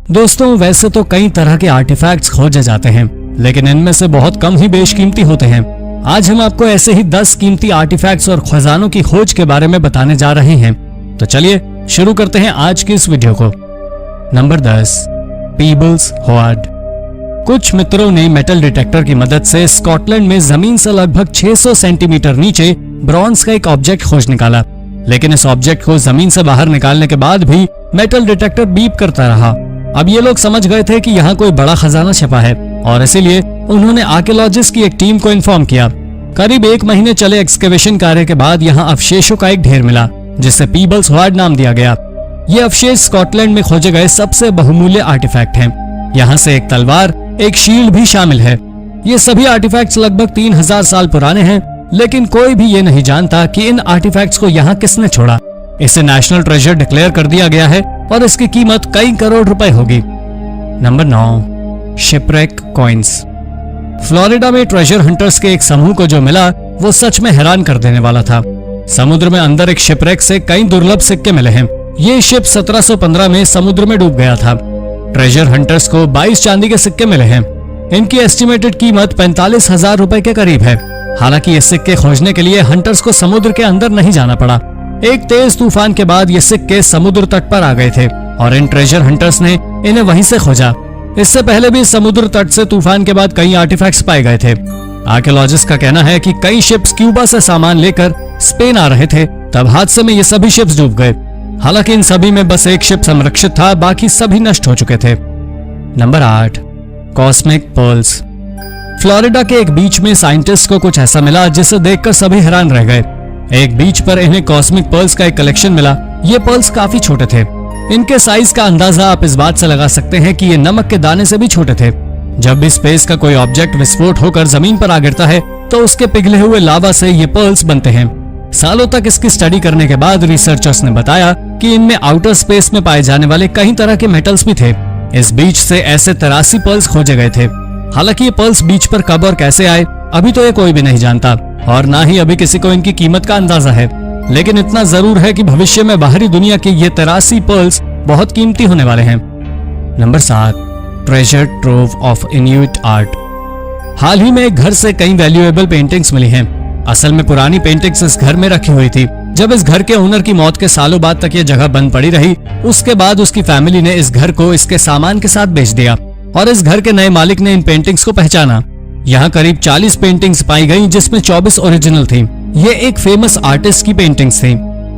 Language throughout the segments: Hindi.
दोस्तों, वैसे तो कई तरह के आर्टिफैक्ट्स खोजे जाते हैं, लेकिन इनमें से बहुत कम ही बेशकीमती होते हैं। आज हम आपको ऐसे ही 10 कीमती आर्टिफैक्ट्स और खजानों की खोज के बारे में बताने जा रहे हैं। तो चलिए शुरू करते हैं आज की इस वीडियो को। Number 10, Peebles hovered. कुछ मित्रों ने मेटल डिटेक्टर की मदद से स्कॉटलैंड में जमीन से लगभग 600 सेंटीमीटर नीचे ब्रॉन्ज का एक ऑब्जेक्ट खोज निकाला, लेकिन इस ऑब्जेक्ट को जमीन से बाहर निकालने के बाद भी मेटल डिटेक्टर बीप करता रहा। अब ये लोग समझ गए थे कि यहाँ कोई बड़ा खजाना छिपा है और इसीलिए उन्होंने आर्कियोलॉजिस्ट की एक टीम को इन्फॉर्म किया। करीब 1 महीने चले एक्सकेवेशन कार्य के बाद यहाँ अवशेषों का एक ढेर मिला, जिसे पीबल्स होवर्ड नाम दिया गया। ये अवशेष स्कॉटलैंड में खोजे गए सबसे बहुमूल्य आर्टिफैक्ट हैं। यहाँ से एक तलवार, एक शील्ड भी शामिल है। ये सभी आर्टिफैक्ट्स लगभग 3000 साल पुराने हैं, लेकिन कोई भी ये नहीं जानता कि इन आर्टिफैक्ट्स को यहाँ किसने छोड़ा। इसे नेशनल ट्रेजर डिक्लेयर कर दिया गया है और इसकी कीमत कई करोड़ रुपए होगी। Number 9, shipwreck coins. फ्लोरिडा में ट्रेजर हंटर्स के एक समूह को जो मिला वो सच में हैरान कर देने वाला था। समुद्र में अंदर एक शिपरेक से कई दुर्लभ सिक्के मिले हैं। ये शिप 1715 में समुद्र में डूब गया था। ट्रेजर हंटर्स को 22 चांदी के सिक्के मिले हैं। इनकी एस्टिमेटेड कीमत 45,000 रुपए के करीब है। हालांकि ये सिक्के खोजने के लिए हंटर्स को समुद्र के अंदर नहीं जाना पड़ा। एक तेज तूफान के बाद ये सिक्के समुद्र तट पर आ गए थे और इन ट्रेजर हंटर्स ने इन्हें वहीं से खोजा। इससे पहले भी समुद्र तट से तूफान के बाद कई आर्टिफैक्ट्स पाए गए थे। आर्कियोलॉजिस्ट का कहना है कि कई शिप्स क्यूबा से सामान लेकर स्पेन आ रहे थे, तब हादसे में ये सभी शिप्स डूब गए। हालांकि इन सभी में बस एक शिप संरक्षित था, बाकी सभी नष्ट हो चुके थे। Number 8, cosmic pearls. फ्लोरिडा के एक बीच में साइंटिस्ट को कुछ ऐसा मिला जिसे देखकर सभी हैरान रह गए। एक बीच पर इन्हें कॉस्मिक पर्ल्स का एक कलेक्शन मिला। ये पर्ल्स काफी छोटे थे। इनके साइज का अंदाजा आप इस बात से लगा सकते हैं कि ये नमक के दाने से भी छोटे थे। जब भी स्पेस का कोई ऑब्जेक्ट विस्फोट होकर जमीन पर आ गिरता है तो उसके पिघले हुए लावा से ये पर्ल्स बनते हैं। सालों तक इसकी स्टडी करने के बाद रिसर्चर्स ने बताया कि इनमें आउटर स्पेस में पाए जाने वाले कई तरह के मेटल्स भी थे। इस बीच से ऐसे 83 पर्ल्स खोजे गए थे। हालांकि ये पर्ल्स बीच पर कब और कैसे आए अभी तो ये कोई भी नहीं जानता और ना ही अभी किसी को इनकी कीमत का अंदाजा है, लेकिन इतना जरूर है कि भविष्य में बाहरी दुनिया के ये 83 पर्ल्स बहुत कीमती होने वाले हैं। Number 7, treasure trove of Inuit art. हाल ही में एक घर से कई वैल्यूएबल पेंटिंग्स मिली हैं। असल में पुरानी पेंटिंग्स इस घर में रखी हुई थी। जब इस घर के ओनर की मौत के सालों बाद तक ये जगह बंद पड़ी रही, उसके बाद उसकी फैमिली ने इस घर को इसके सामान के साथ बेच दिया और इस घर के नए मालिक ने इन पेंटिंग्स को पहचाना। यहाँ करीब 40 पेंटिंग्स पाई गई, जिसमें 24 ओरिजिनल थी। ये एक फेमस आर्टिस्ट की पेंटिंग्स थी।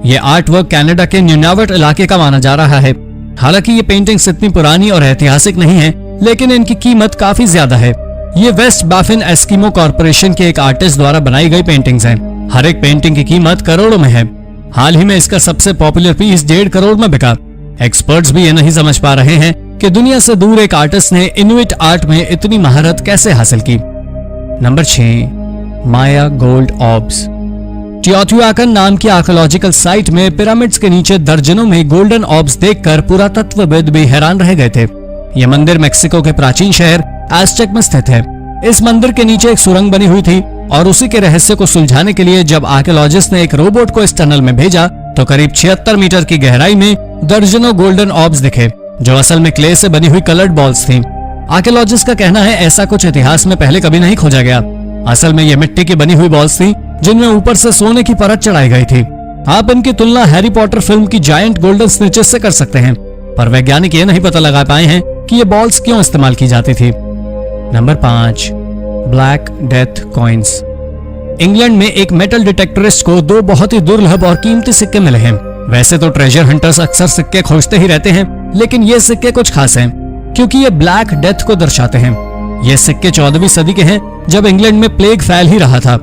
ये आर्ट वर्क कनाडा के न्यूनावट इलाके का माना जा रहा है। हालांकि ये पेंटिंग्स इतनी पुरानी और ऐतिहासिक नहीं है, लेकिन इनकी कीमत काफी ज्यादा है। ये वेस्ट बाफिन एस्किमो कॉर्पोरेशन के एक आर्टिस्ट द्वारा बनाई गई पेंटिंग्स हैं। हर एक पेंटिंग की कीमत करोड़ों में है। हाल ही में इसका सबसे पॉपुलर पीस 1.5 करोड़ में बिका। एक्सपर्ट्स भी ये नहीं समझ पा रहे हैं कि दुनिया से दूर एक आर्टिस्ट ने इनुइट आर्ट में इतनी महारत कैसे हासिल की। नंबर 6, माया गोल्ड ऑर्ब्स। टियोटिहुआकन नाम की आर्कियोलॉजिकल साइट में पिरामिड्स के नीचे दर्जनों में गोल्डन ऑर्ब्स देखकर पुरातत्वविद भी हैरान रह गए थे। यह मंदिर मेक्सिको के प्राचीन शहर एज़टेक में स्थित है। इस मंदिर के नीचे एक सुरंग बनी हुई थी और उसी के रहस्य को सुलझाने के लिए जब आर्कियोलॉजिस्ट ने एक रोबोट को इस टनल में भेजा तो करीब 76 मीटर की गहराई में दर्जनों गोल्डन ऑर्ब्स दिखे, जो असल में क्ले से बनी हुई कलर्ड बॉल्स थीं। आर्कियोलॉजिस्ट का कहना है ऐसा कुछ इतिहास में पहले कभी नहीं खोजा गया। असल में ये मिट्टी की बनी हुई बॉल्स थी जिनमें ऊपर से सोने की परत चढ़ाई गई थी। आप इनकी तुलना हैरी पॉटर फिल्म की जायंट गोल्डन स्निचेस से कर सकते हैं, पर वैज्ञानिक ये नहीं पता लगा पाए हैं कि ये बॉल्स क्यों इस्तेमाल की जाती थी। Number 5, black death coins. England में एक मेटल डिटेक्टरिस्ट को 2 बहुत ही दुर्लभ और कीमती सिक्के मिले हैं। वैसे तो ट्रेजर हंटर्स अक्सर सिक्के खोजते ही रहते हैं, लेकिन ये सिक्के कुछ खास हैं क्योंकि ये ब्लैक डेथ को दर्शाते हैं। ये सिक्के 14वीं सदी के हैं, जब इंग्लैंड में प्लेग फैल ही रहा था।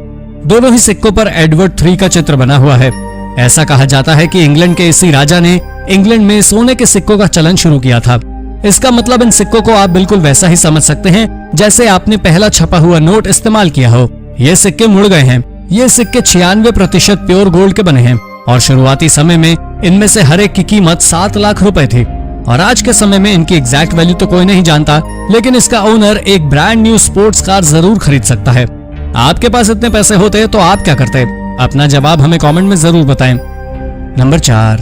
दोनों ही सिक्कों पर एडवर्ड III का चित्र बना हुआ है। ऐसा कहा जाता है कि इंग्लैंड के इसी राजा ने इंग्लैंड में सोने के सिक्कों का चलन शुरू किया था। इसका मतलब इन सिक्कों को आप बिल्कुल वैसा ही समझ सकते हैं जैसे आपने पहला छपा हुआ नोट इस्तेमाल किया हो। ये सिक्के मुड़ गए हैं। ये सिक्के 96% प्योर गोल्ड के बने हैं और शुरुआती समय में इनमें से हर एक की कीमत 7 लाख रुपए थी और आज के समय में इनकी एग्जैक्ट वैल्यू तो कोई नहीं जानता, लेकिन इसका ओनर एक ब्रांड न्यू स्पोर्ट्स कार जरूर खरीद सकता है। आपके पास इतने पैसे होते तो आप क्या करते? अपना जवाब हमें कमेंट में जरूर बताएं। Number 4,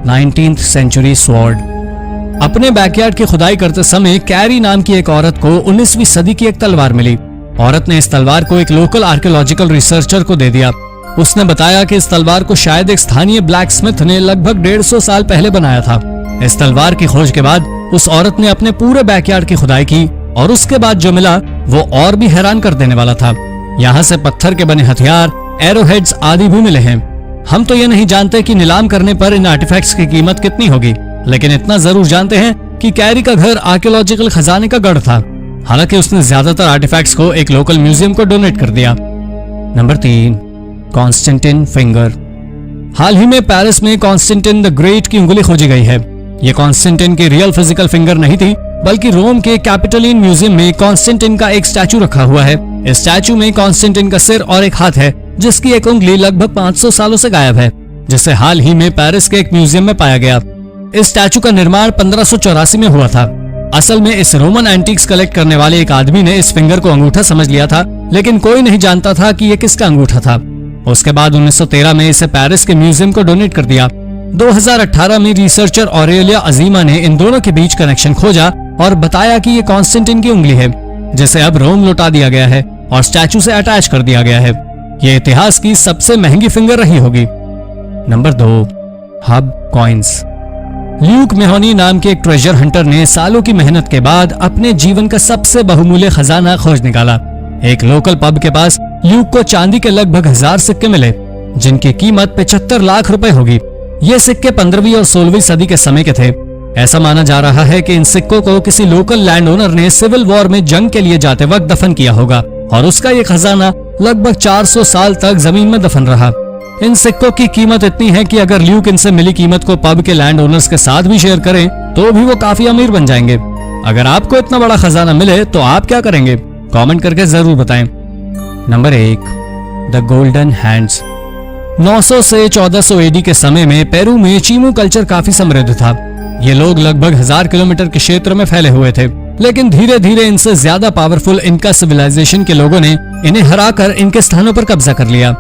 19th century sword. अपने बैकयार्ड की खुदाई करते समय कैरी नाम की एक औरत को 19वीं सदी की एक तलवार मिली। औरत ने इस तलवार को एक लोकल आर्कियोलॉजिकल रिसर्चर को दे दिया। उसने बताया कि इस तलवार को शायद एक स्थानीय ब्लैक स्मिथ ने लगभग 150 साल पहले बनाया था। इस तलवार की खोज के बाद उस औरत ने अपने पूरे बैकयार्ड की खुदाई की और उसके बाद जो मिला वो और भी हैरान कर देने वाला था। यहाँ से पत्थर के बने हथियार, एरोहेड्स आदि भी मिले हैं। हम तो ये नहीं जानते कि नीलाम करने पर इन आर्टिफैक्ट्स की कीमत कितनी होगी, लेकिन इतना जरूर जानते हैं कि कैरी का घर आर्कियोलॉजिकल खजाने का गढ़ था। हालांकि उसने ज्यादातर आर्टिफैक्ट्स को एक लोकल म्यूजियम को डोनेट कर दिया। Number 3, Constantin Finger. हाल ही में पेरिस में कॉन्स्टेंटिन द ग्रेट की उंगली खोजी गई है। ये कॉन्स्टेंटिन की रियल फिजिकल फिंगर नहीं थी, बल्कि रोम के कैपिटोलिन म्यूजियम में कॉन्स्टेंटिन का एक स्टैचू रखा हुआ है। इस स्टैचू में कॉन्स्टेंटिन का सिर और एक हाथ है, जिसकी एक उंगली लगभग 500 सालों से गायब है, जिसे हाल ही में पेरिस के एक म्यूजियम में पाया गया। इस स्टैचू का निर्माण 1584 में हुआ था। असल में इस रोमन एंटीक्स कलेक्ट करने वाले एक आदमी ने इस फिंगर को अंगूठा समझ लिया था, लेकिन कोई नहीं जानता था कि ये किसका अंगूठा था। उसके बाद 1913 में इसे पेरिस के म्यूजियम को डोनेट कर दिया। 2018 में रिसर्चर ऑरेलिया अजीमा ने इन दोनों के बीच कनेक्शन खोजा और बताया कि ये कॉन्स्टेंटिन की उंगली है, जिसे अब रोम लौटा दिया गया है और स्टैचू से अटैच कर दिया गया है। ये इतिहास की सबसे महंगी फिंगर रही होगी। Number 2, hub coins. ल्यूक मेहोनी नाम के एक ट्रेजर हंटर ने सालों की मेहनत के बाद अपने जीवन का सबसे बहुमूल्य खजाना खोज निकाला। एक लोकल पब के पास ल्यूक को चांदी के लगभग 1000 सिक्के मिले, जिनकी कीमत 75 लाख रुपए होगी। ये सिक्के 15वीं और 16वीं सदी के समय के थे। ऐसा माना जा रहा है कि इन सिक्कों को किसी लोकल लैंड ओनर ने सिविल वॉर में जंग के लिए जाते वक्त दफन किया होगा और उसका ये खजाना लगभग 400 साल तक जमीन में दफन रहा। इन सिक्कों की कीमत इतनी है कि अगर ल्यूक इनसे मिली कीमत को पब के लैंड ओनर्स के साथ भी शेयर करें तो भी वो काफी अमीर बन जाएंगे। अगर आपको इतना बड़ा खजाना मिले तो आप क्या करेंगे? कमेंट करके जरूर बताएं। Number 1, the golden hands. 900 से 1400 एडी के समय में पेरू में चीमू कल्चर काफी समृद्ध था। ये लोग लगभग 1000 किलोमीटर के क्षेत्र में फैले हुए थे, लेकिन धीरे धीरे इनसे ज्यादा पावरफुल इनका सिविलाइजेशन के लोगों ने इन्हें हराकर इनके स्थानों पर कब्जा कर लिया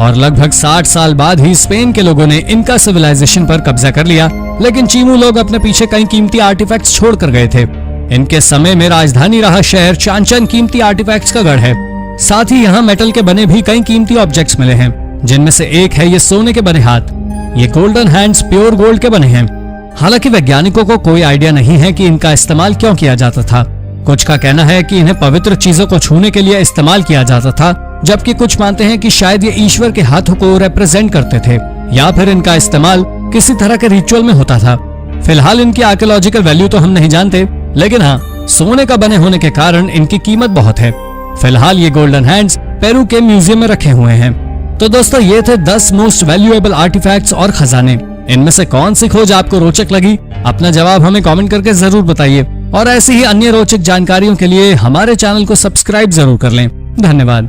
और लगभग 60 साल बाद ही स्पेन के लोगों ने इनका सिविलाइजेशन पर कब्जा कर लिया। लेकिन चीमू लोग अपने पीछे कई कीमती आर्टिफैक्ट्स छोड़ कर गए थे। इनके समय में राजधानी रहा शहर चांचन कीमती आर्टिफैक्ट्स का गढ़ है। साथ ही यहाँ मेटल के बने भी कई कीमती ऑब्जेक्ट्स मिले हैं, जिनमें से एक है ये सोने के बने हाथ। ये गोल्डन हैंड्स प्योर गोल्ड के बने हैं। हालांकि वैज्ञानिकों को कोई आइडिया नहीं है कि इनका इस्तेमाल क्यों किया जाता था। कुछ का कहना है कि इन्हें पवित्र चीजों को छूने के लिए इस्तेमाल किया जाता था, जबकि कुछ मानते हैं कि शायद ये ईश्वर के हाथों को रिप्रेजेंट करते थे या फिर इनका इस्तेमाल किसी तरह के रिचुअल में होता था। फिलहाल इनकी आर्कियोलॉजिकल वैल्यू तो हम नहीं जानते, लेकिन हाँ, सोने का बने होने के कारण इनकी कीमत बहुत है। फिलहाल ये गोल्डन हैंड्स पेरू के म्यूजियम में रखे हुए हैं। तो दोस्तों, ये थे 10 मोस्ट वैल्यूएबल आर्टिफैक्ट्स और खजाने। इनमें से कौन सी खोज आपको रोचक लगी? अपना जवाब हमें कमेंट करके जरूर बताइए और ऐसी ही अन्य रोचक जानकारियों के लिए हमारे चैनल को सब्सक्राइब जरूर कर लें। धन्यवाद।